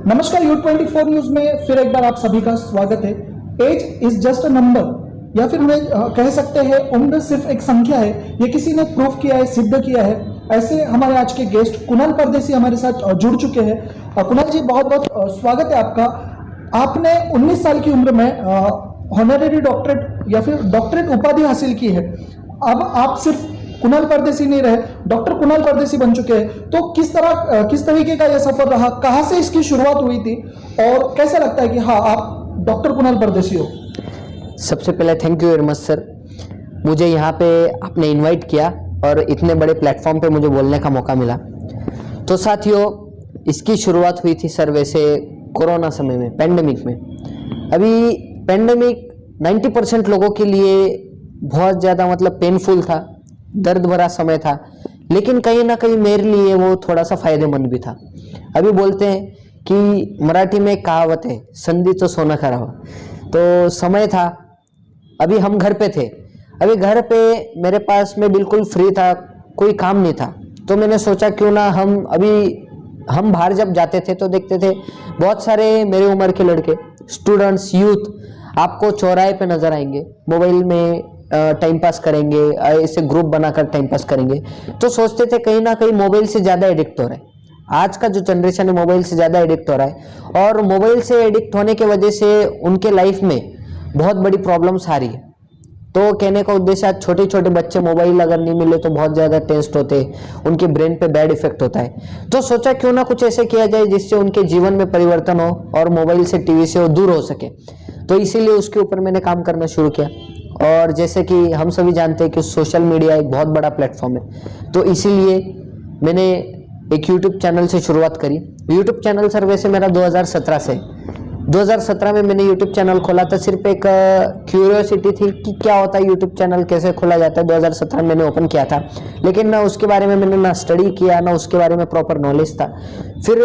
नमस्कार, U24 news में फिर एक बार आप सभी का स्वागत है। Age is just a number, या फिर हमें कह सकते हैं उम्र सिर्फ एक संख्या है। ये किसी ने प्रूव किया है, सिद्ध किया है। ऐसे हमारे आज के गेस्ट कुणाल परदेसी हमारे साथ जुड़ चुके हैं। कुणाल जी, बहुत बहुत स्वागत है आपका। आपने 19 साल की उम्र में ऑनरेरी डॉक्टरेट या फिर डॉक्टरेट उपाधि हासिल की है। अब आप सिर्फ कुणाल परदेसी नहीं रहे, डॉक्टर कुणाल परदेसी बन चुके हैं। तो किस तरीके का यह सफर रहा, कहाँ से इसकी शुरुआत हुई थी और कैसा लगता है कि हाँ आप डॉक्टर कुणाल परदेसी हो? सबसे पहले thank you very much sir, मुझे यहाँ पे आपने इनवाइट किया और इतने बड़े प्लेटफॉर्म पे मुझे बोलने का मौका मिला। तो साथियों, इसकी शुरुआत हुई थी सर वैसे कोरोना समय में, पैंडेमिक में। अभी पैंडेमिक 90% लोगों के लिए बहुत ज़्यादा मतलब पेनफुल था, दर्द भरा समय था, लेकिन कहीं ना कहीं मेरे लिए वो थोड़ा सा फायदेमंद भी था। अभी बोलते हैं कि मराठी में कहावत है, संधि तो सोना खरा। तो समय था, अभी हम घर पे थे। अभी घर पे मेरे पास में बिल्कुल फ्री था, कोई काम नहीं था। तो मैंने सोचा क्यों ना हम बाहर जब जाते थे तो देखते थे बहुत सारे मेरे उम्र के लड़के, स्टूडेंट्स, यूथ आपको चौराहे पे नजर आएंगे, मोबाइल में टाइम पास करेंगे, ऐसे ग्रुप बनाकर टाइम पास करेंगे। तो सोचते थे कहीं ना कहीं मोबाइल से ज़्यादा एडिक्ट हो रहे हैं। आज का जो जनरेशन है मोबाइल से ज़्यादा एडिक्ट हो रहा है, और मोबाइल से एडिक्ट होने के वजह से उनके लाइफ में बहुत बड़ी प्रॉब्लम्स आ रही है। तो कहने का उद्देश्य, आज छोटे छोटे बच्चे मोबाइल अगर नहीं मिले तो बहुत ज़्यादा टेंस्ड होते हैं, उनके ब्रेन पे बैड इफेक्ट होता है। तो सोचा क्यों ना कुछ ऐसे किया जाए जिससे उनके जीवन में परिवर्तन हो और मोबाइल से, टीवी से वो दूर हो सके। तो इसीलिए उसके ऊपर मैंने काम करना शुरू किया। और जैसे कि हम सभी जानते हैं कि सोशल मीडिया एक बहुत बड़ा प्लेटफॉर्म है, तो इसीलिए मैंने एक यूट्यूब चैनल से शुरुआत करी। यूट्यूब चैनल सर वैसे मेरा 2017 से, 2017 में मैंने यूट्यूब चैनल खोला था। सिर्फ एक क्यूरियोसिटी थी कि क्या होता है यूट्यूब चैनल, कैसे खोला जाता है। 2017 में मैंने ओपन किया था, लेकिन ना उसके बारे में मैंने ना स्टडी किया, ना उसके बारे में प्रॉपर नॉलेज था। फिर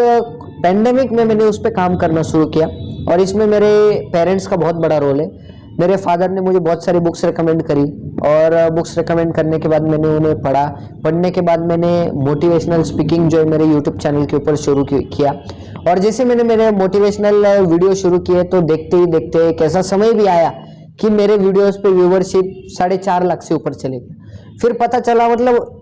पैंडेमिक में मैंने उस पर काम करना शुरू किया, और इसमें मेरे पेरेंट्स का बहुत बड़ा रोल है। मेरे फादर ने मुझे बहुत सारी बुक्स रिकमेंड करी, और बुक्स रिकमेंड करने के बाद मैंने उन्हें पढ़ा। पढ़ने के बाद मैंने मोटिवेशनल स्पीकिंग जो है मेरे यूट्यूब चैनल के ऊपर शुरू किया। और जैसे मैंने मेरे मोटिवेशनल वीडियो शुरू किए तो देखते ही देखते एक ऐसा समय भी आया कि मेरे वीडियोस पे व्यूवरशिप 4.5 लाख से ऊपर चले गए। फिर पता चला, मतलब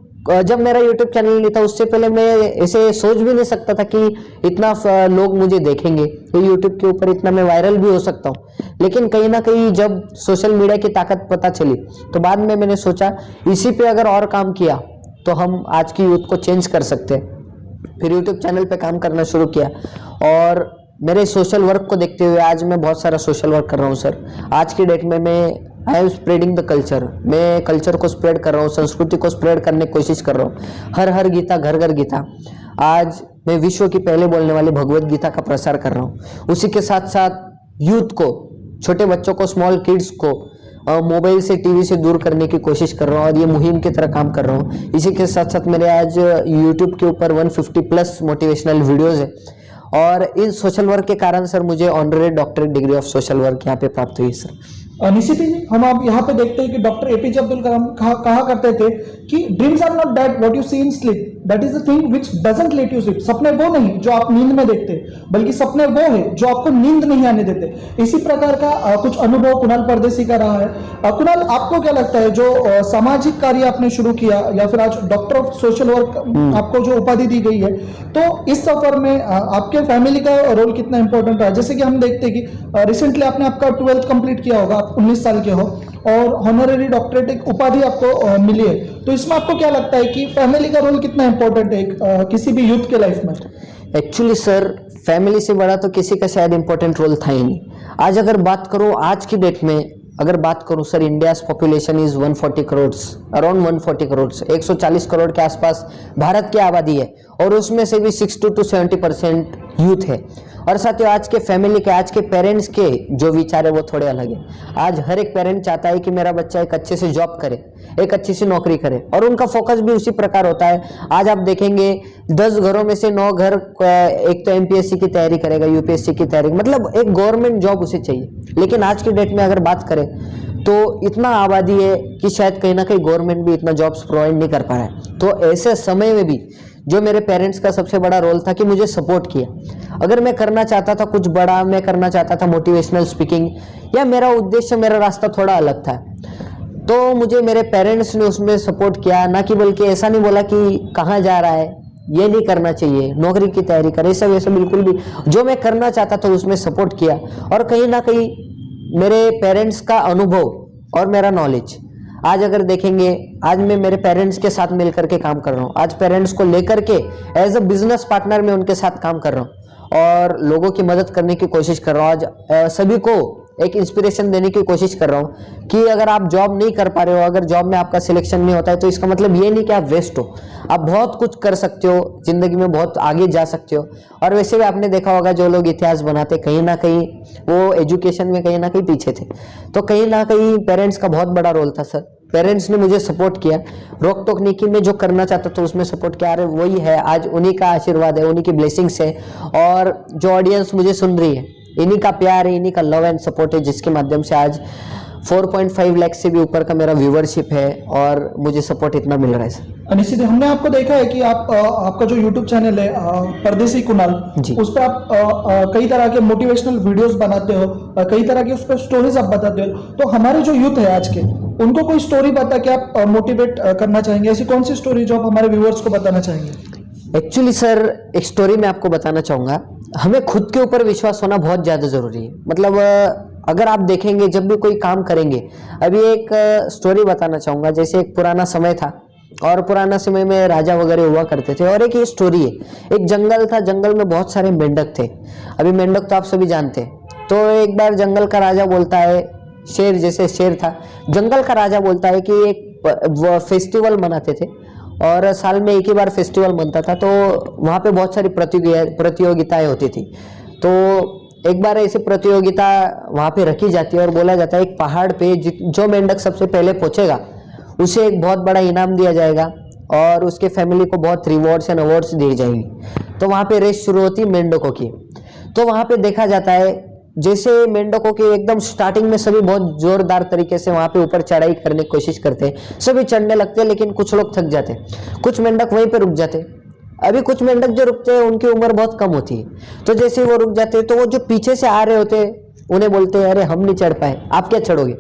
जब मेरा यूट्यूब चैनल नहीं था उससे पहले मैं ऐसे सोच भी नहीं सकता था कि इतना लोग मुझे देखेंगे, तो यूट्यूब के ऊपर इतना मैं वायरल भी हो सकता हूँ। लेकिन कहीं ना कहीं जब सोशल मीडिया की ताकत पता चली तो बाद में मैंने सोचा इसी पे अगर और काम किया तो हम आज की यूथ को चेंज कर सकते हैं। फिर यूट्यूब चैनल पे काम करना शुरू किया, और मेरे सोशल वर्क को देखते हुए आज मैं बहुत सारा सोशल वर्क कर रहा हूँ सर। आज की डेट में मैं I am spreading the culture, मैं कल्चर को स्प्रेड कर रहा हूँ, संस्कृति को स्प्रेड करने की कोशिश कर रहा हूँ। हर हर गीता घर घर गीता, आज मैं विश्व की पहले बोलने वाली भगवत गीता का प्रसार कर रहा हूँ। उसी के साथ साथ यूथ को, छोटे बच्चों को, स्मॉल किड्स को मोबाइल से, टीवी से दूर करने की कोशिश कर रहा हूँ, और ये मुहिम की तरह काम कर रहा हूँ। इसी के साथ साथ मेरे आज यूट्यूब के ऊपर 150+ मोटिवेशनल वीडियोज़ है, और इस सोशल वर्क के कारण सर मुझे honorary doctorate degree of social work यहाँ पे प्राप्त हुई सर। निशिति जी, हम आप यहाँ पे देखते हैं कि डॉक्टर एपीजे अब्दुल कलाम कहा करते थे कि dreams are not that what you see in sleep, that is the thing which doesn't let you sleep. सपने वो नहीं जो आप नींद में देखते, बल्कि सपने वो है जो आपको नींद नहीं आने देते। इसी प्रकार का कुछ अनुभव कुणाल परदेसी का रहा है। कुणाल, आपको क्या लगता है जो सामाजिक कार्य आपने शुरू किया, या फिर आज डॉक्टर ऑफ सोशल वर्क आपको जो उपाधि दी गई है, तो इस सफर में आपके फैमिली का रोल कितना इंपॉर्टेंट रहा? जैसे कि हम देखते हैं कि रिसेंटली आपने आपका 12th कंप्लीट किया होगा, 19 साल के हो, और ऑनरेरी डॉक्टरेट एक उपाधि आपको मिली है। तो इसमें आपको क्या लगता है कि फैमिली का रोल कितना इंपॉर्टेंट है किसी भी यूथ के लाइफ में? एक्चुअली सर, फैमिली से बड़ा तो किसी का शायद इंपॉर्टेंट रोल था ही नहीं। आज अगर बात करूं, आज की डेट में अगर बात करूं sir, India population is 140 crore, around 140 crore, 140 crore के आसपास भारत की आबादी है, और उसमें से भी 60 to 70% यूथ है। और साथियों, आज के फैमिली के, आज के पेरेंट्स के जो विचार है वो थोड़े अलग है। आज हर एक पेरेंट चाहता है कि मेरा बच्चा एक अच्छे से जॉब करे, एक अच्छी सी नौकरी करे, और उनका फोकस भी उसी प्रकार होता है। आज आप देखेंगे 10 घरों में से 9 घर एक तो एमपीएससी की तैयारी करेगा, यूपीएससी की तैयारी, मतलब एक गवर्नमेंट जॉब उसे चाहिए। लेकिन आज की डेट में अगर बात करें तो इतना आबादी है कि शायद कहीं ना कहीं गवर्नमेंट भी इतना जॉब्स प्रोवाइड नहीं कर पा रहा है। तो ऐसे समय में भी जो मेरे पेरेंट्स का सबसे बड़ा रोल था कि मुझे सपोर्ट किया। अगर मैं करना चाहता था कुछ बड़ा, मैं करना चाहता था मोटिवेशनल स्पीकिंग, या मेरा उद्देश्य, मेरा रास्ता थोड़ा अलग था, तो मुझे मेरे पेरेंट्स ने उसमें सपोर्ट किया। ना कि बल्कि ऐसा नहीं बोला कि कहाँ जा रहा है, ये नहीं करना चाहिए, नौकरी की तैयारी करे, सब ऐसा बिल्कुल भी। जो मैं करना चाहता था उसमें सपोर्ट किया। और कहीं ना कहीं मेरे पेरेंट्स का अनुभव और मेरा नॉलेज, आज अगर देखेंगे, आज मैं मेरे पेरेंट्स के साथ मिलकर के काम कर रहा हूँ। आज पेरेंट्स को लेकर के एज अ बिजनेस पार्टनर मैं उनके साथ काम कर रहा हूँ और लोगों की मदद करने की कोशिश कर रहा हूँ। आज सभी को एक इंस्पिरेशन देने की कोशिश कर रहा हूँ कि अगर आप जॉब नहीं कर पा रहे हो, अगर जॉब में आपका सिलेक्शन नहीं होता है, तो इसका मतलब ये नहीं कि आप वेस्ट हो। आप बहुत कुछ कर सकते हो, जिंदगी में बहुत आगे जा सकते हो। और वैसे भी आपने देखा होगा, जो लोग इतिहास बनाते कहीं ना कहीं वो एजुकेशन में कहीं ना कहीं पीछे थे। तो कहीं ना कहीं पेरेंट्स का बहुत बड़ा रोल था सर। पेरेंट्स ने मुझे सपोर्ट किया, रोक टोक नहीं की, मैं जो करना चाहता था उसमें सपोर्ट किया। अरे वही है, आज उन्हीं का आशीर्वाद है, उन्हीं की ब्लेसिंग्स है। और जो ऑडियंस मुझे सुन रही है, इन्हीं का प्यार है, इन्हीं का लव एंड सपोर्ट है, जिसके माध्यम से आज 4.5 लाख से भी ऊपर का मेरा व्यूवरशिप है और मुझे सपोर्ट इतना मिल रहा है सर। निश्चित, हमने आपको देखा है कि आप आपका जो YouTube चैनल है परदेसी कुणाल, जी। उस पर आप कई तरह के मोटिवेशनल वीडियोस बनाते हो, कई तरह की उस पर स्टोरीज आप बताते हो। तो हमारे जो यूथ है आज के, उनको कोई स्टोरी बता के आप मोटिवेट करना चाहेंगे? ऐसी कौन सी स्टोरी जो आप हमारे व्यूअर्स को बताना चाहेंगे? एक्चुअली सर, एक स्टोरी मैं आपको बताना चाहूँगा। हमें खुद के ऊपर विश्वास होना बहुत ज़्यादा ज़रूरी है। मतलब अगर आप देखेंगे, जब भी कोई काम करेंगे, अभी एक स्टोरी बताना चाहूँगा। जैसे एक पुराना समय था और पुराना समय में राजा वगैरह हुआ करते थे, और एक ये स्टोरी है। एक जंगल था, जंगल में बहुत सारे मेंढक थे। अभी मेंढक तो आप सभी जानते हैं। तो एक बार जंगल का राजा बोलता है, शेर, जैसे शेर था, जंगल का राजा बोलता है कि एक फेस्टिवल मनाते थे और साल में एक ही बार फेस्टिवल बनता था। तो वहाँ पे बहुत सारी प्रतियोगिताएं होती थी। तो एक बार ऐसी प्रतियोगिता वहाँ पे रखी जाती है और बोला जाता है एक पहाड़ पे जो मेंढक सबसे पहले पहुंचेगा उसे एक बहुत बड़ा इनाम दिया जाएगा और उसके फैमिली को बहुत रिवॉर्ड्स एंड अवार्ड्स दिए जाएंगे। तो वहाँ पे रेस शुरू होती है मेंढकों की। तो वहाँ पे देखा जाता है, जैसे मेंढकों के एकदम स्टार्टिंग में सभी बहुत जोरदार तरीके से वहां पे ऊपर चढ़ाई करने की कोशिश करते हैं, सभी चढ़ने लगते हैं, लेकिन कुछ लोग थक जाते हैं, कुछ मेंढक वहीं पे रुक जाते हैं। अभी कुछ मेंढक जो रुकते हैं उनकी उम्र बहुत कम होती है, तो जैसे वो रुक जाते हैं तो वो जो पीछे से आ रहे होते हैं उन्हें बोलते हैं, अरे हम नहीं चढ़ पाए, आप क्या चढ़ोगे।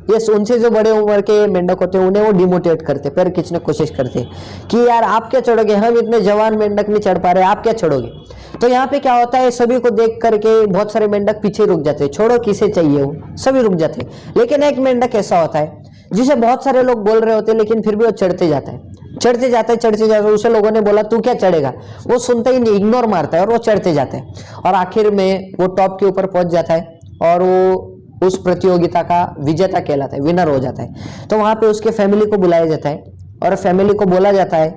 ये उनसे जो बड़े उम्र के मेंढक होते हैं उन्हें वो डिमोटिवेट करते, पैर खींचने की कोशिश करते कि यार आप क्या चढ़ोगे, हम इतने जवान मेंढक नहीं चढ़ पा रहे, आप क्या चढ़ोगे। तो यहाँ पे क्या होता है, सभी को देख करके बहुत सारे मेंढक पीछे रुक जाते हैं, छोड़ो किसे चाहिए, वो सभी रुक जाते हैं। लेकिन एक मेंढक ऐसा होता है जिसे बहुत सारे लोग बोल रहे होते हैं, लेकिन फिर भी वो चढ़ते जाता है, चढ़ते जाता है, चढ़ते जाता है। उसे लोगों ने बोला तू क्या चढ़ेगा, वो सुनता ही नहीं, इग्नोर मारता है और वो चढ़ते जाता है। और आखिर में वो टॉप के ऊपर पहुंच जाता है और वो उस प्रतियोगिता का विजेता कहलाता है, विनर हो जाता है। तो वहां पे उसके फैमिली को बुलाया जाता है और फैमिली को बोला जाता है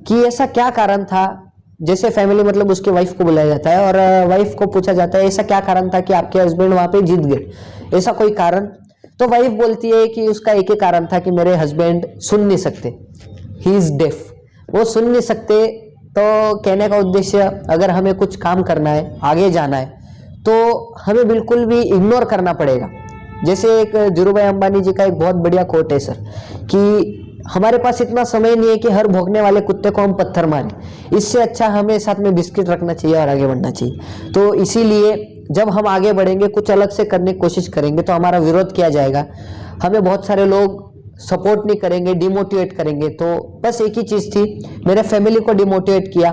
कि ऐसा क्या कारण था। जैसे फैमिली मतलब उसके वाइफ को बुलाया जाता है और वाइफ को पूछा जाता है ऐसा क्या कारण था कि आपके हस्बैंड वहां पे जीत गए, ऐसा कोई कारण। तो वाइफ बोलती है कि उसका एक ही कारण था कि मेरे हस्बैंड सुन नहीं सकते, ही इज डेफ, वो सुन नहीं सकते। तो कहने का उद्देश्य, अगर हमें कुछ काम करना है, आगे जाना है, तो हमें बिल्कुल भी इग्नोर करना पड़ेगा। जैसे एक धीरूभाई अंबानी जी का एक बहुत बढ़िया कोट है सर, कि हमारे पास इतना समय नहीं है कि हर भौंकने वाले कुत्ते को हम पत्थर मारें, इससे अच्छा हमें साथ में बिस्किट रखना चाहिए और आगे बढ़ना चाहिए। तो इसीलिए जब हम आगे बढ़ेंगे, कुछ अलग से करने की कोशिश करेंगे, तो हमारा विरोध किया जाएगा, हमें बहुत सारे लोग सपोर्ट नहीं करेंगे, डिमोटिवेट करेंगे। तो बस एक ही चीज़ थी, मेरे फैमिली को डिमोटिवेट किया।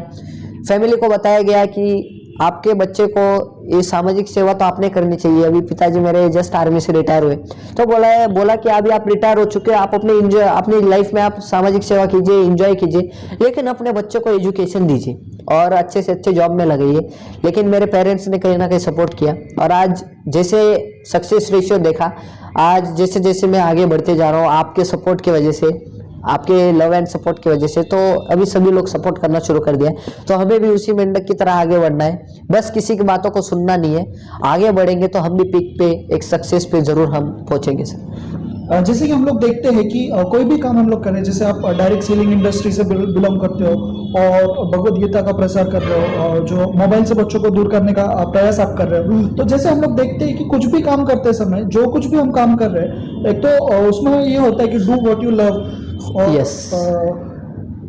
फैमिली को बताया गया कि आपके बच्चे को ये सामाजिक सेवा तो आपने करनी चाहिए। अभी पिताजी मेरे जस्ट आर्मी से रिटायर हुए, तो बोला कि अभी आप रिटायर हो चुके हैं, आप अपनी लाइफ में आप सामाजिक सेवा कीजिए, एंजॉय कीजिए, लेकिन अपने बच्चों को एजुकेशन दीजिए और अच्छे से अच्छे जॉब में लगाइए। लेकिन मेरे पेरेंट्स ने कहीं ना कहीं सपोर्ट किया और आज जैसे सक्सेस रेशियो देखा, आज जैसे जैसे मैं आगे बढ़ते जा रहा हूँ आपके सपोर्ट की वजह से, आपके लव एंड सपोर्ट की वजह से, तो अभी सभी लोग सपोर्ट करना शुरू कर दिया। तो हमें भी उसी मेंढक की तरह आगे बढ़ना है, बस किसी की बातों को सुनना नहीं है। आगे बढ़ेंगे तो हम भी पीक पे, एक सक्सेस पे जरूर हम पहुंचेंगे सर। जैसे कि हम लोग देखते हैं कि कोई भी काम हम लोग करें, जैसे आप डायरेक्ट सेलिंग इंडस्ट्री से बिलोंग करते हो और भगवद गीता का प्रसार कर रहे हो और जो मोबाइल से बच्चों को दूर करने का प्रयास आप कर रहे हो, तो जैसे हम लोग देखते हैं कि कुछ भी काम करते समय, जो कुछ भी हम काम कर रहे हैं, एक तो उसमें ये होता है कि डू व्हाट यू लव, और Yes.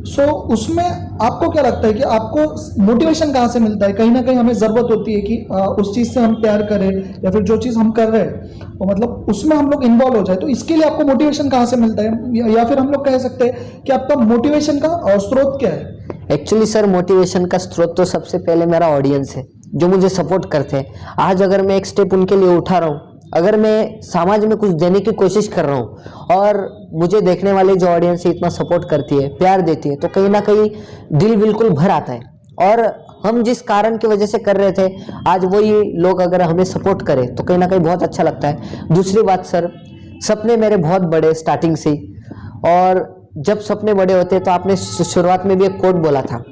सो उसमें आपको क्या लगता है कि आपको मोटिवेशन कहाँ से मिलता है? कहीं ना कहीं हमें ज़रूरत होती है कि उस चीज़ से हम प्यार करें या फिर जो चीज़ हम कर रहे हैं वो मतलब उसमें हम लोग इन्वॉल्व हो जाए, तो इसके लिए आपको मोटिवेशन कहाँ से मिलता है? या फिर हम लोग कह सकते हैं कि आपका मोटिवेशन का स्रोत क्या है? एक्चुअली सर मोटिवेशन का स्रोत तो सबसे पहले मेरा ऑडियंस है, जो मुझे सपोर्ट करते हैं। आज अगर मैं एक स्टेप उनके लिए उठा रहा हूँ, अगर मैं समाज में कुछ देने की कोशिश कर रहा हूँ और मुझे देखने वाले जो ऑडियंस है इतना सपोर्ट करती है, प्यार देती है, तो कहीं ना कहीं दिल बिल्कुल भर आता है। और हम जिस कारण की वजह से कर रहे थे, आज वही लोग अगर हमें सपोर्ट करें तो कहीं ना कहीं बहुत अच्छा लगता है। दूसरी बात सर, सपने मेरे बहुत बड़े स्टार्टिंग से ही, और जब सपने बड़े होते तो आपने शुरुआत में भी एक कोट बोला था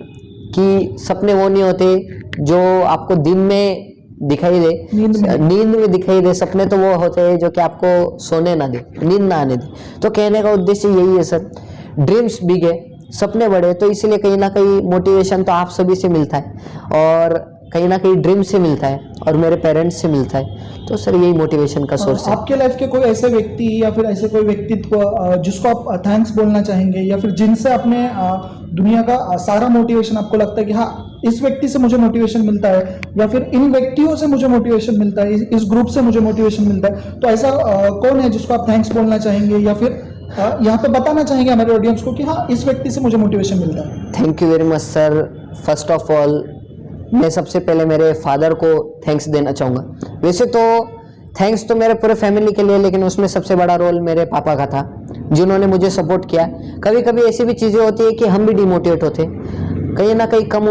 कि सपने वो नहीं होते जो आपको दिन में दिखाई दे, नींद में दिखाई दे। सपने तो वो होते हैं जो कि आपको सोने ना दे, नींद ना आने दे। तो कहने का उद्देश्य यही है सर, ड्रीम्स बिग है, सपने बड़े, तो इसलिए कहीं ना कहीं मोटिवेशन तो आप सभी से मिलता है और कहीं ना कहीं ड्रीम से मिलता है और मेरे पेरेंट्स से मिलता है। तो सर यही मोटिवेशन का सोर्स है। आपके लाइफ के कोई ऐसे व्यक्ति या फिर ऐसे कोई व्यक्तित्व जिसको आप थैंक्स बोलना चाहेंगे, या फिर जिनसे अपने दुनिया का सारा मोटिवेशन आपको लगता है कि हाँ इस व्यक्ति से मुझे मोटिवेशन मिलता है, या फिर इन व्यक्तियों से मुझे मोटिवेशन मिलता है, इस ग्रुप से मुझे मोटिवेशन मिलता है, तो ऐसा कौन है जिसको आप थैंक्स बोलना चाहेंगे या फिर यहाँ पे बताना चाहेंगे हमारे ऑडियंस को कि हाँ इस व्यक्ति से मुझे मोटिवेशन मिलता है? Thank you very much sir. First of all मैं सबसे पहले मेरे फादर को थैंक्स देना चाहूँगा। वैसे तो थैंक्स तो मेरे पूरे फैमिली के लिए, लेकिन उसमें सबसे बड़ा रोल मेरे पापा का था, जिन्होंने मुझे सपोर्ट किया। कभी कभी ऐसी भी चीज़ें होती है कि हम भी डिमोटिवेट होते, कहीं ना कहीं कम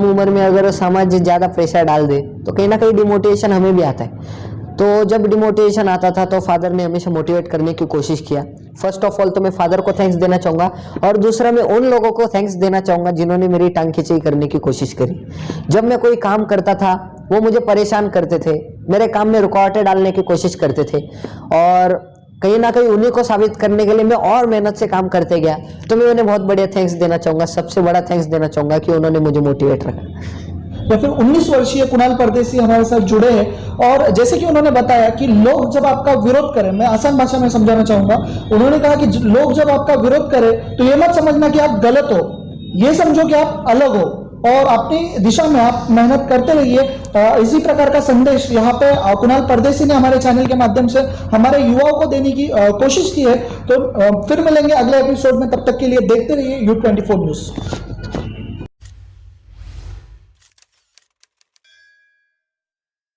उम्र में अगर समाज ज़्यादा प्रेशर डाल दे तो कहीं ना कहीं डिमोटिवेशन हमें भी आता है। तो जब डिमोटिवेशन आता था तो फादर ने हमेशा मोटिवेट करने की कोशिश किया। फर्स्ट ऑफ ऑल तो मैं फादर को थैंक्स देना चाहूँगा, और दूसरा मैं उन लोगों को थैंक्स देना चाहूँगा जिन्होंने मेरी टांग खींचाई करने की कोशिश करी। जब मैं कोई काम करता था वो मुझे परेशान करते थे, मेरे काम में रुकावटें डालने की कोशिश करते थे, और कहीं ना कहीं उन्हीं को साबित करने के लिए मैं और मेहनत से काम करते गया। तो मैं उन्हें बहुत बढ़िया थैंक्स देना चाहूँगा, सबसे बड़ा थैंक्स देना चाहूँगा कि उन्होंने मुझे मोटिवेट रखा। या फिर 19 वर्षीय कुणाल परदेसी हमारे साथ जुड़े हैं, और जैसे कि उन्होंने बताया कि लोग जब आपका विरोध करें, मैं आसान भाषा में समझाना चाहूंगा, उन्होंने कहा कि लोग जब आपका विरोध करें तो ये मत समझना कि आप गलत हो, ये समझो कि आप अलग हो और अपनी दिशा में आप मेहनत करते रहिए। इसी प्रकार का संदेश यहाँ पे कुणाल परदेसी ने हमारे चैनल के माध्यम से हमारे युवाओं को देने की कोशिश की है। तो फिर मिलेंगे अगले एपिसोड में, तब तक के लिए देखते रहिए U24 न्यूज।